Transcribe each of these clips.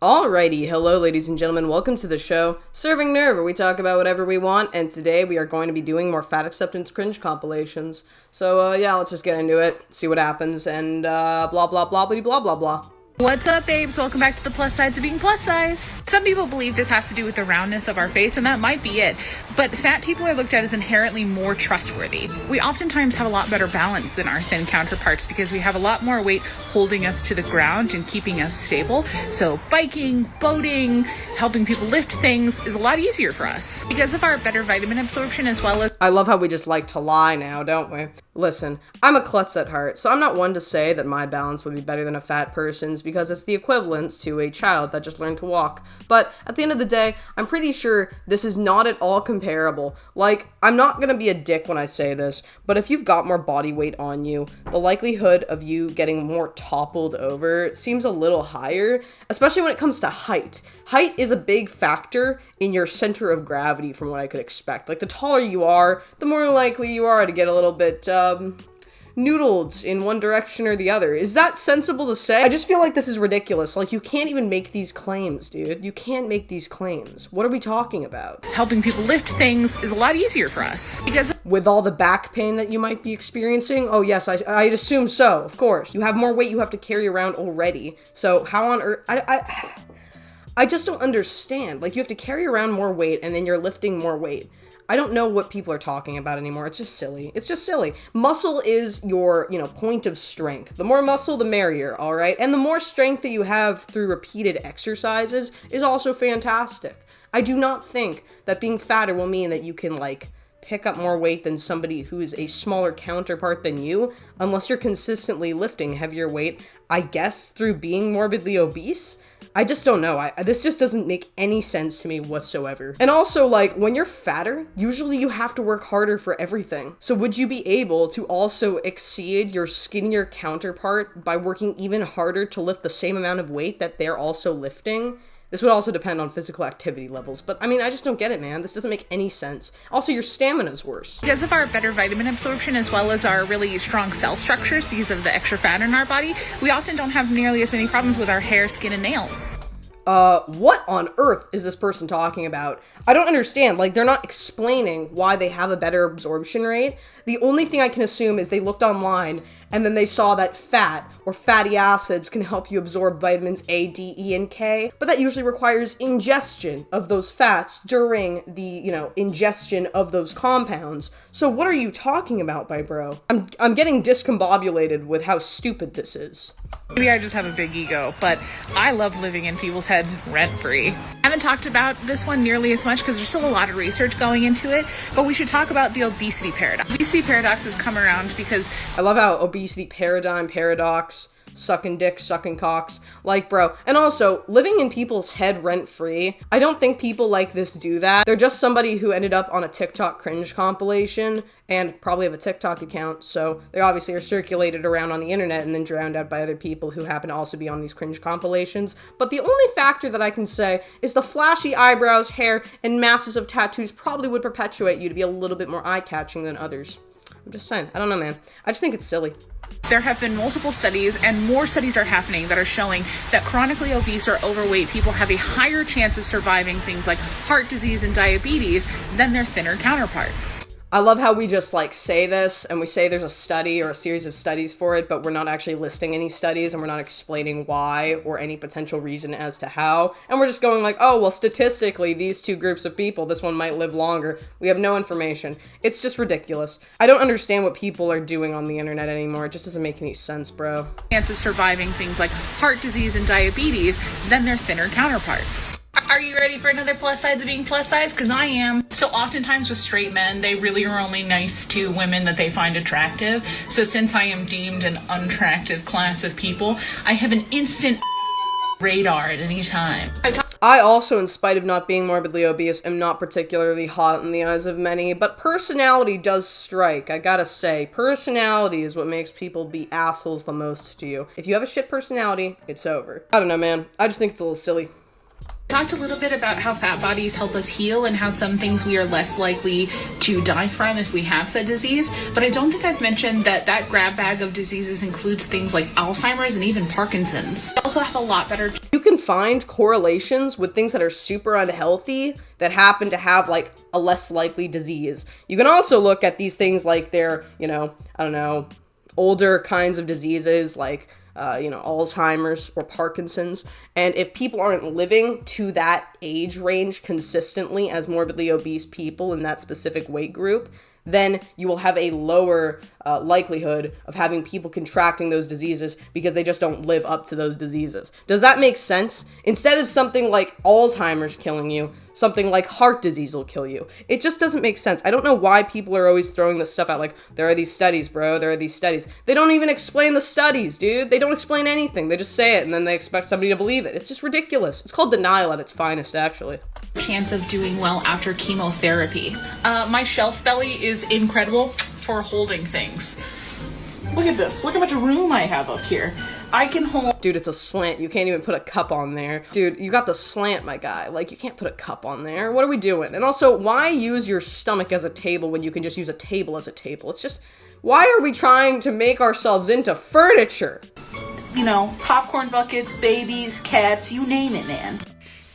Alrighty, hello ladies and gentlemen, welcome to the show, Serving Nerve, where we talk about whatever we want, and today we are going to be doing more fat acceptance cringe compilations. So yeah, let's just get into it, see what happens, and blah blah blah blah blah blah blah. What's up, babes? Welcome back to the plus sides of being plus size. Some people believe this has to do with the roundness of our face, and that might be it. But fat people are looked at as inherently more trustworthy. We oftentimes have a lot better balance than our thin counterparts because we have a lot more weight holding us to the ground and keeping us stable. So biking, boating, helping people lift things is a lot easier for us. Because of our better vitamin absorption as well as... I love how we just like to lie now, don't we? Listen, I'm a klutz at heart, so I'm not one to say that my balance would be better than a fat person's because it's the equivalent to a child that just learned to walk. But at the end of the day, I'm pretty sure this is not at all comparable. Like, I'm not gonna be a dick when I say this, but if you've got more body weight on you, the likelihood of you getting more toppled over seems a little higher, especially when it comes to height. Height is a big factor in your center of gravity from what I could expect. Like, the taller you are, the more likely you are to get a little bit, noodled in one direction or the other. Is that sensible to say? I just feel like this is ridiculous. Like, you can't even make these claims, dude. You can't make these claims. What are we talking about? helping people lift things is a lot easier for us. Because With all the back pain that you might be experiencing? Oh yes, I'd assume so, of course. You have more weight you have to carry around already. So how on earth... I just don't understand. Like, you have to carry around more weight and then you're lifting more weight. I don't know what people are talking about anymore. It's just silly. It's just silly. Muscle is your, point of strength. The more muscle, the merrier, all right? And the more strength that you have through repeated exercises is also fantastic. I do not think that being fatter will mean that you can, pick up more weight than somebody who is a smaller counterpart than you, unless you're consistently lifting heavier weight, I guess, through being morbidly obese. I just don't know. This just doesn't make any sense to me whatsoever. And also, when you're fatter, usually you have to work harder for everything. So would you be able to also exceed your skinnier counterpart by working even harder to lift the same amount of weight that they're also lifting? This would also depend on physical activity levels, but I just don't get it, man. This doesn't make any sense. Also, your stamina's worse. Because of our better vitamin absorption as well as our really strong cell structures because of the extra fat in our body, we often don't have nearly as many problems with our hair, skin, and nails. What on earth is this person talking about? I don't understand. They're not explaining why they have a better absorption rate. The only thing I can assume is they looked online and then they saw that fat or fatty acids can help you absorb vitamins A, D, E, and K, but that usually requires ingestion of those fats during the, ingestion of those compounds. So what are you talking about, my bro? I'm getting discombobulated with how stupid this is. Maybe I just have a big ego, but I love living in people's heads rent-free. I haven't talked about this one nearly as much because there's still a lot of research going into it, but we should talk about the obesity paradox. Obesity paradox has come around because... I love how obesity paradox, sucking dicks, sucking cocks, bro. And also, living in people's head rent-free, I don't think people like this do that. They're just somebody who ended up on a TikTok cringe compilation and probably have a TikTok account, so they obviously are circulated around on the internet and then drowned out by other people who happen to also be on these cringe compilations. But the only factor that I can say is the flashy eyebrows, hair, and masses of tattoos probably would perpetuate you to be a little bit more eye-catching than others. I'm just saying. I don't know, man. I just think it's silly. There have been multiple studies, and more studies are happening that are showing that chronically obese or overweight people have a higher chance of surviving things like heart disease and diabetes than their thinner counterparts. I love how we just say this and we say there's a study or a series of studies for it, but we're not actually listing any studies and we're not explaining why or any potential reason as to how. And we're just going oh, well, statistically, these two groups of people, this one might live longer. We have no information. It's just ridiculous. I don't understand what people are doing on the internet anymore. It just doesn't make any sense, bro. Chance of surviving things like heart disease and diabetes than their thinner counterparts. Are you ready for another plus sides of being plus size? Because I am. So oftentimes with straight men, they really are only nice to women that they find attractive. So since I am deemed an unattractive class of people, I have an instant radar at any time. I also, in spite of not being morbidly obese, am not particularly hot in the eyes of many, but personality does strike. I gotta say, personality is what makes people be assholes the most to you. If you have a shit personality, it's over. I don't know, man. I just think it's a little silly. Talked a little bit about how fat bodies help us heal and how some things we are less likely to die from if we have said disease, but I don't think I've mentioned that grab bag of diseases includes things like Alzheimer's and even Parkinson's. We also have a lot better... You can find correlations with things that are super unhealthy that happen to have like a less likely disease. You can also look at these things like they're, you know, I don't know, older kinds of diseases like Alzheimer's or Parkinson's. And if people aren't living to that age range consistently as morbidly obese people in that specific weight group, then you will have a lower likelihood of having people contracting those diseases because they just don't live up to those diseases. Does that make sense? Instead of something like Alzheimer's killing you, something like heart disease will kill you. It just doesn't make sense. I don't know why people are always throwing this stuff out like, there are these studies, bro, there are these studies. They don't even explain the studies, dude. They don't explain anything. They just say it and then they expect somebody to believe it. It's just ridiculous. It's called denial at its finest, actually. Chance of doing well after chemotherapy. My shelf belly is incredible for holding things. Look at this. Look how much room I have up here. I can hold... Dude, it's a slant. You can't even put a cup on there. Dude, you got the slant, my guy. Like, you can't put a cup on there. What are we doing? And also, why use your stomach as a table when you can just use a table as a table? It's just, why are we trying to make ourselves into furniture? You know, popcorn buckets, babies, cats, you name it, man.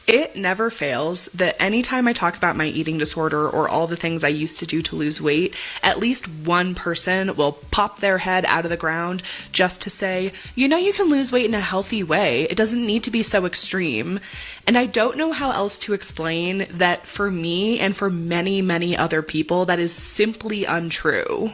It never fails that anytime I talk about my eating disorder or all the things I used to do to lose weight, at least one person will pop their head out of the ground just to say, you know, you can lose weight in a healthy way. It doesn't need to be so extreme. And I don't know how else to explain that for me and for many, many other people, that is simply untrue.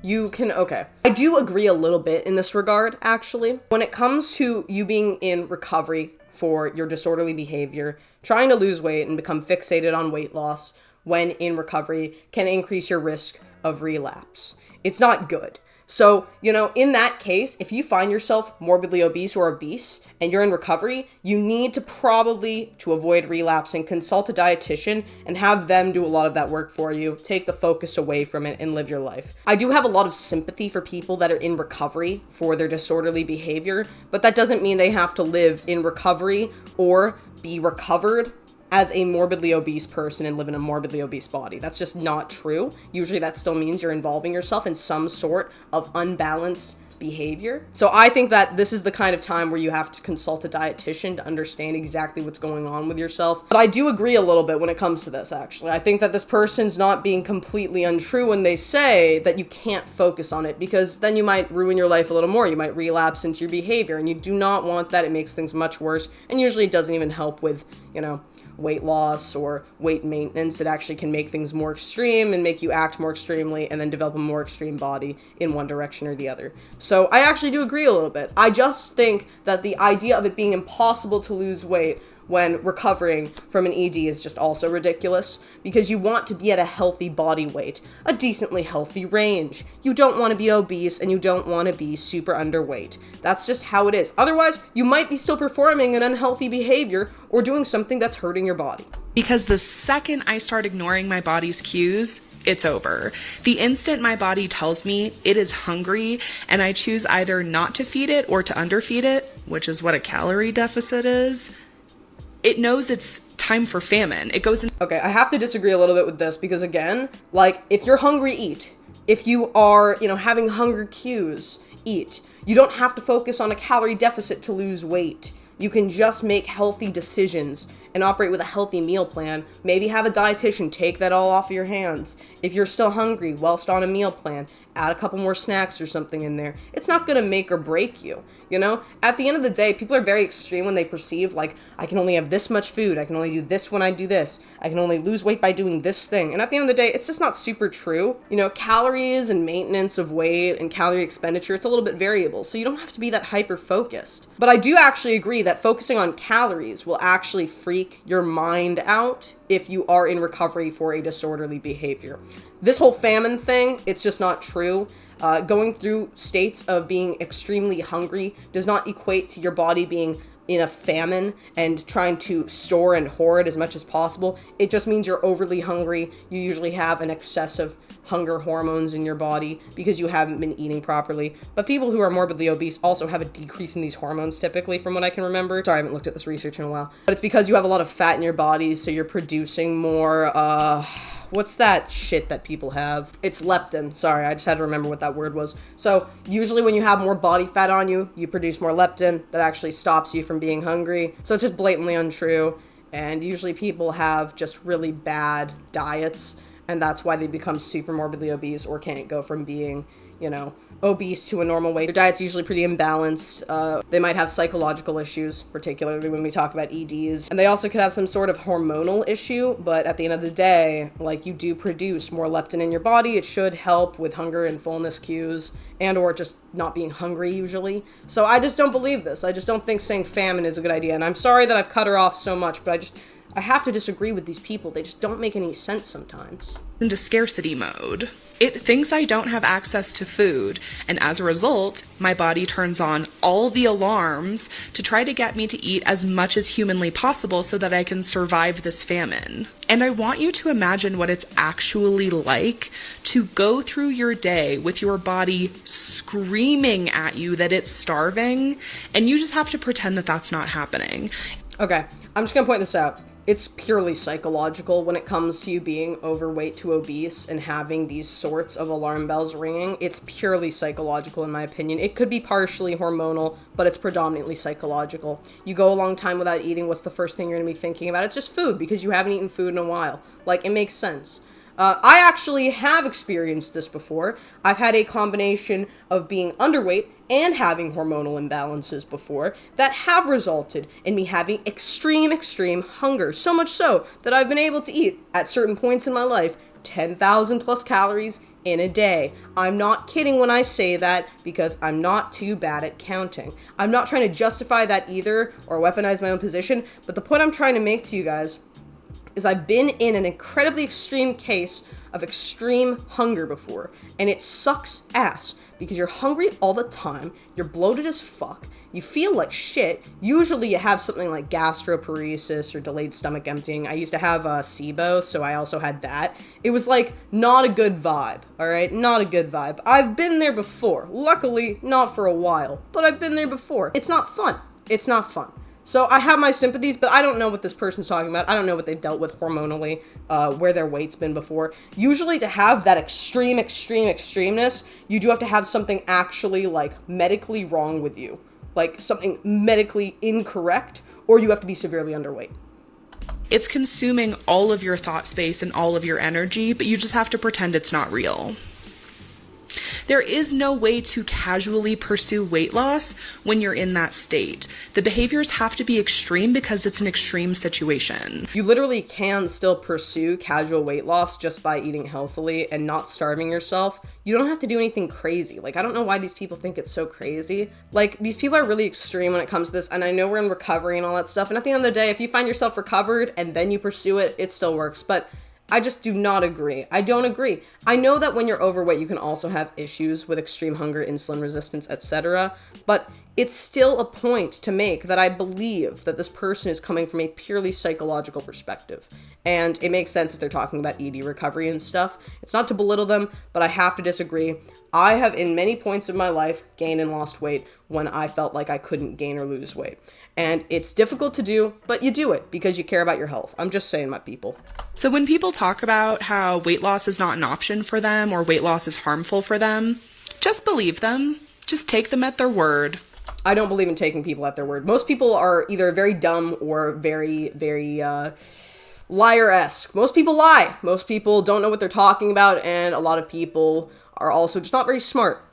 Okay. I do agree a little bit in this regard, actually. When it comes to you being in recovery for your disorderly behavior, trying to lose weight and become fixated on weight loss when in recovery can increase your risk of relapse. It's not good. So, in that case, if you find yourself morbidly obese or obese and you're in recovery, you need to probably, to avoid relapsing, consult a dietitian and have them do a lot of that work for you. Take the focus away from it and live your life. I do have a lot of sympathy for people that are in recovery for their disorderly behavior, but that doesn't mean they have to live in recovery or be recovered as a morbidly obese person and live in a morbidly obese body. That's just not true. Usually that still means you're involving yourself in some sort of unbalanced behavior. So I think that this is the kind of time where you have to consult a dietitian to understand exactly what's going on with yourself. But I do agree a little bit when it comes to this, actually. I think that this person's not being completely untrue when they say that you can't focus on it, because then you might ruin your life a little more. You might relapse into your behavior, and you do not want that. It makes things much worse, and usually it doesn't even help with, weight loss or weight maintenance. It actually can make things more extreme and make you act more extremely and then develop a more extreme body in one direction or the other. So I actually do agree a little bit. I just think that the idea of it being impossible to lose weight when recovering from an ED is just also ridiculous, because you want to be at a healthy body weight, a decently healthy range. You don't want to be obese and you don't want to be super underweight. That's just how it is. Otherwise, you might be still performing an unhealthy behavior or doing something that's hurting your body. Because the second I start ignoring my body's cues, it's over. The instant my body tells me it is hungry and I choose either not to feed it or to underfeed it, which is what a calorie deficit is, it knows it's time for famine. It goes in. Okay, I have to disagree a little bit with this, because again, like, if you're hungry, eat. If you are, having hunger cues, eat. You don't have to focus on a calorie deficit to lose weight. You can just make healthy decisions and operate with a healthy meal plan. Maybe have a dietitian take that all off of your hands. If you're still hungry whilst on a meal plan, add a couple more snacks or something in there. It's not going to make or break you, At the end of the day, people are very extreme when they perceive, like, I can only have this much food. I can only do this when I do this. I can only lose weight by doing this thing. And at the end of the day, it's just not super true. Calories and maintenance of weight and calorie expenditure, it's a little bit variable. So you don't have to be that hyper-focused. But I do actually agree that focusing on calories will actually freak your mind out if you are in recovery for a disorderly behavior. This whole famine thing, it's just not true. Going through states of being extremely hungry does not equate to your body being in a famine and trying to store and hoard as much as possible. It just means you're overly hungry. You usually have an excess of hunger hormones in your body because you haven't been eating properly. But people who are morbidly obese also have a decrease in these hormones typically, from what I can remember. Sorry, I haven't looked at this research in a while. But it's because you have a lot of fat in your body, so you're producing more, what's that shit that people have? It's leptin. Sorry, I just had to remember what that word was. So usually when you have more body fat on you, you produce more leptin that actually stops you from being hungry. So it's just blatantly untrue. And usually people have just really bad diets, and that's why they become super morbidly obese or can't go from being, you know, obese to a normal weight. Their diet's usually pretty imbalanced. They might have psychological issues, particularly when we talk about EDs. And they also could have some sort of hormonal issue, but at the end of the day, like, you do produce more leptin in your body. It should help with hunger and fullness cues and or just not being hungry usually. So I just don't believe this. I just don't think saying famine is a good idea. And I'm sorry that I've cut her off so much, but I have to disagree with these people. They just don't make any sense sometimes. Into scarcity mode. It thinks I don't have access to food, and as a result, my body turns on all the alarms to try to get me to eat as much as humanly possible so that I can survive this famine. And I want you to imagine what it's actually like to go through your day with your body screaming at you that it's starving, and you just have to pretend that that's not happening. Okay, I'm just gonna point this out. It's purely psychological when it comes to you being overweight to obese and having these sorts of alarm bells ringing. It's purely psychological in my opinion. It could be partially hormonal, but it's predominantly psychological. You go a long time without eating, what's the first thing you're gonna be thinking about? It's just food, because you haven't eaten food in a while. Like, it makes sense. I actually have experienced this before. I've had a combination of being underweight and having hormonal imbalances before that have resulted in me having extreme hunger. So much so that I've been able to eat, at certain points in my life, 10,000 plus calories in a day. I'm not kidding when I say that, because I'm not too bad at counting. I'm not trying to justify that either or weaponize my own position, but the point I'm trying to make to you guys is I've been in an incredibly extreme case of extreme hunger before, and it sucks ass because you're hungry all the time, you're bloated as fuck, you feel like shit. Usually you have something like gastroparesis or delayed stomach emptying. I used to have SIBO, so I also had that. It was like not a good vibe, all right? Not a good vibe. I've been there before. Luckily, not for a while, but I've been there before. It's not fun. It's not fun. So I have my sympathies, but I don't know what this person's talking about. I don't know what they've dealt with hormonally, where their weight's been before. Usually to have that extremeness, you do have to have something actually, like, medically wrong with you. Like, something medically incorrect, or you have to be severely underweight. It's consuming all of your thought space and all of your energy, but you just have to pretend it's not real. There is no way to casually pursue weight loss when you're in that state. The behaviors have to be extreme because it's an extreme situation. You literally can still pursue casual weight loss just by eating healthily and not starving yourself. You don't have to do anything crazy. Like, I don't know why these people think it's so crazy. Like, these people are really extreme when it comes to this, and I know we're in recovery and all that stuff, and at the end of the day, if you find yourself recovered and then you pursue it, it still works, but I just do not agree. I don't agree. I know that when you're overweight, you can also have issues with extreme hunger, insulin resistance, etc. But it's still a point to make that I believe that this person is coming from a purely psychological perspective. And it makes sense if they're talking about ED recovery and stuff. It's not to belittle them, but I have to disagree. I have, in many points of my life, gained and lost weight when I felt like I couldn't gain or lose weight. And it's difficult to do, but you do it because you care about your health. I'm just saying, my people. So when people talk about how weight loss is not an option for them or weight loss is harmful for them, just believe them. Just take them at their word. I don't believe in taking people at their word. Most people are either very dumb or very liar-esque. Most people lie. Most people don't know what they're talking about, and a lot of people are also just not very smart.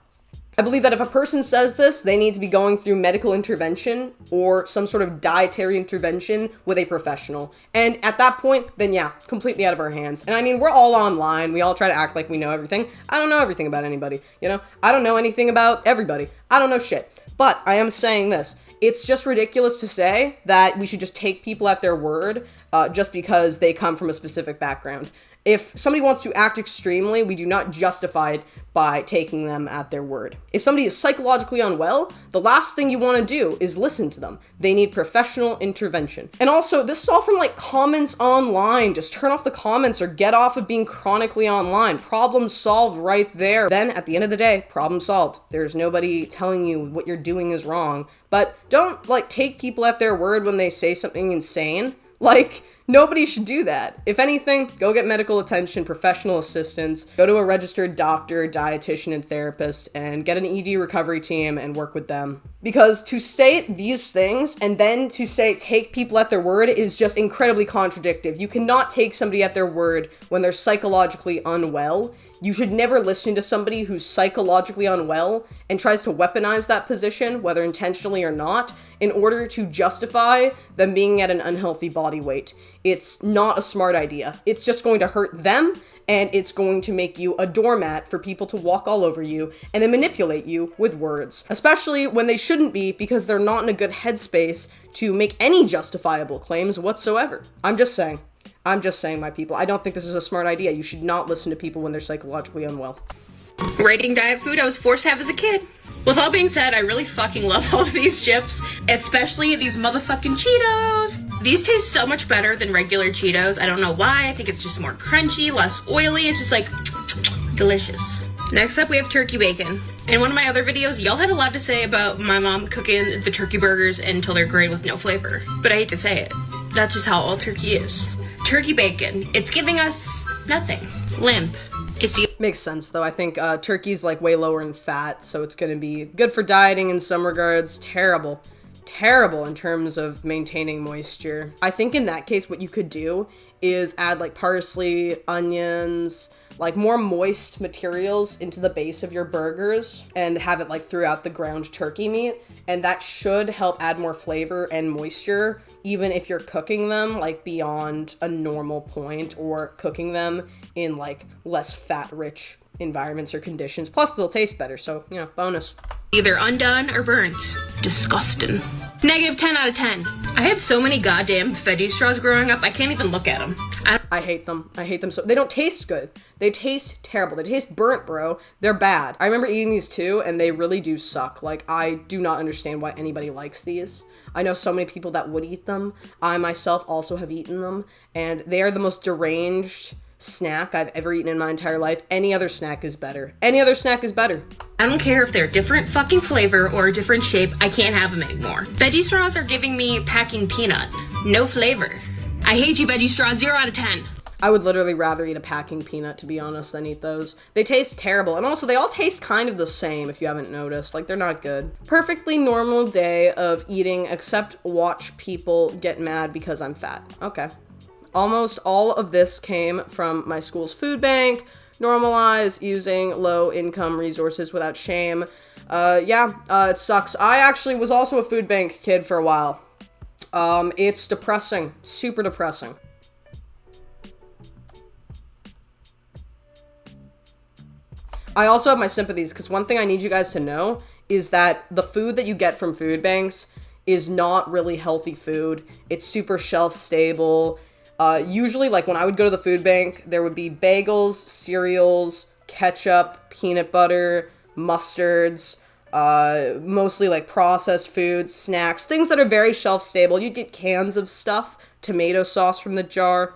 I believe that if a person says this, they need to be going through medical intervention or some sort of dietary intervention with a professional. And at that point, then yeah, completely out of our hands. And I mean, we're all online. We all try to act like we know everything. I don't know everything about anybody, you know? I don't know anything about everybody. I don't know shit. But I am saying this. It's just ridiculous to say that we should just take people at their word just because they come from a specific background. If somebody wants to act extremely, we do not justify it by taking them at their word. If somebody is psychologically unwell, the last thing you want to do is listen to them. They need professional intervention. And also, this is all from like comments online. Just turn off the comments or get off of being chronically online. Problem solved right there. Then at the end of the day, problem solved. There's nobody telling you what you're doing is wrong. But don't like take people at their word when they say something insane. Like, Nobody should do that. If anything, go get medical attention, professional assistance, go to a registered doctor, dietitian, and therapist, and get an ED recovery team and work with them. Because to state these things and then to say take people at their word is just incredibly contradictory. You cannot take somebody at their word when they're psychologically unwell. You should never listen to somebody who's psychologically unwell and tries to weaponize that position, whether intentionally or not, in order to justify them being at an unhealthy body weight. It's not a smart idea. It's just going to hurt them, and it's going to make you a doormat for people to walk all over you and then manipulate you with words. Especially when they shouldn't be, because they're not in a good headspace to make any justifiable claims whatsoever. I'm just saying, my people. I don't think this is a smart idea. You should not listen to people when they're psychologically unwell. Rating diet food I was forced to have as a kid. With all being said, I really fucking love all of these chips, especially these motherfucking Cheetos. These taste so much better than regular Cheetos. I don't know why. I think it's just more crunchy, less oily. It's just like delicious. Next up, we have turkey bacon. In one of my other videos, y'all had a lot to say about my mom cooking the turkey burgers until they're gray with no flavor. But I hate to say it. That's just how all turkey is. Turkey bacon, it's giving us nothing. Limp. It's the Makes sense, though. I think turkey's like way lower in fat, so it's going to be good for dieting in some regards. Terrible in terms of maintaining moisture. I think in that case, what you could do is add like parsley, onions, like more moist materials into the base of your burgers and have it like throughout the ground turkey meat. And that should help add more flavor and moisture, even if you're cooking them like beyond a normal point or cooking them in like less fat rich environments or conditions. Plus they'll taste better. So, you know, bonus. either undone or burnt. Disgusting. Negative 10 out of 10. I had so many goddamn veggie straws growing up, I can't even look at them. I hate them. I hate them so. They don't taste good. They taste terrible. They taste burnt, bro. They're bad. I remember eating these too, and they really do suck. Like, I do not understand why anybody likes these. I know so many people that would eat them. I myself also have eaten them, and they are the most deranged snack I've ever eaten in my entire life. Any other snack is better. Any other snack is better. I don't care if they're a different fucking flavor or a different shape, I can't have them anymore. Veggie straws are giving me packing peanut. No flavor. I hate you, veggie straws. 0 out of 10. I would literally rather eat a packing peanut, to be honest, than eat those. They taste terrible. And also, they all taste kind of the same, if you haven't noticed. Like, they're not good. Perfectly normal day of eating, except watch people get mad because I'm fat. Okay. Almost all of this came from my school's food bank. Normalize using low-income resources without shame. It sucks. I actually was also a food bank kid for a while. It's depressing. Super depressing. I also have my sympathies, because one thing I need you guys to know is that the food that you get from food banks is not really healthy food. It's super shelf-stable. Usually, like, when I would go to the food bank, there would be bagels, cereals, ketchup, peanut butter, mustards, mostly, like, processed foods, snacks, things that are very shelf-stable. You'd get cans of stuff, tomato sauce from the jar,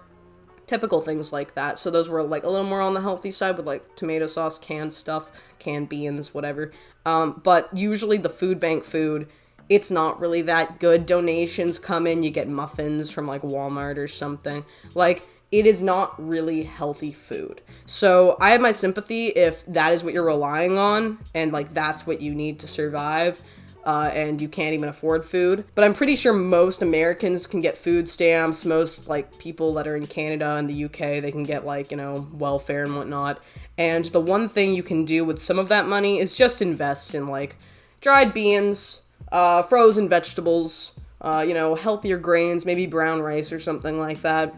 typical things like that. So those were, like, a little more on the healthy side with, like, tomato sauce, canned stuff, canned beans, whatever. But usually the food bank food, it's not really that good. Donations come in, you get muffins from, like, Walmart or something. Like, it is not really healthy food. So I have my sympathy if that is what you're relying on, and, like, that's what you need to survive, and you can't even afford food. But I'm pretty sure most Americans can get food stamps. Most, like, people that are in Canada and the UK, they can get, like, you know, welfare and whatnot. And the one thing you can do with some of that money is just invest in, like, dried beans, frozen vegetables, healthier grains, maybe brown rice or something like that.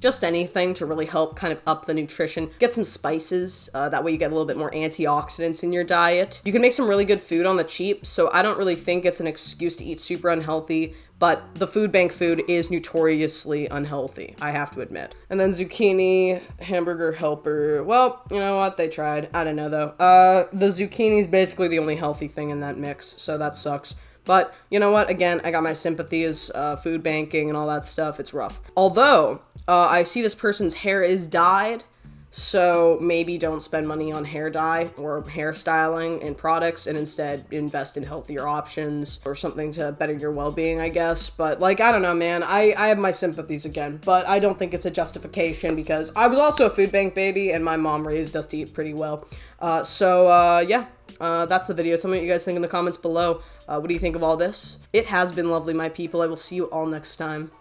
Just anything to really help kind of up the nutrition. Get some spices, that way you get a little bit more antioxidants in your diet. You can make some really good food on the cheap, so I don't really think it's an excuse to eat super unhealthy, but the food bank food is notoriously unhealthy, I have to admit. And then zucchini, hamburger helper, well, you know what, they tried. I don't know though. The zucchini is basically the only healthy thing in that mix, so that sucks. But, you know what, again, I got my sympathies, food banking and all that stuff, it's rough. Although, I see this person's hair is dyed, So maybe don't spend money on hair dye or hairstyling and products, and instead invest in healthier options or something to better your well-being, I guess. But like, I don't know, man. I have my sympathies again, but I don't think it's a justification because I was also a food bank baby and my mom raised us to eat pretty well. Yeah, that's the video. Tell me what you guys think in the comments below. What do you think of all this? It has been lovely, my people. I will see you all next time.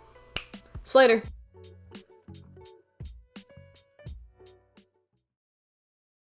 Slater.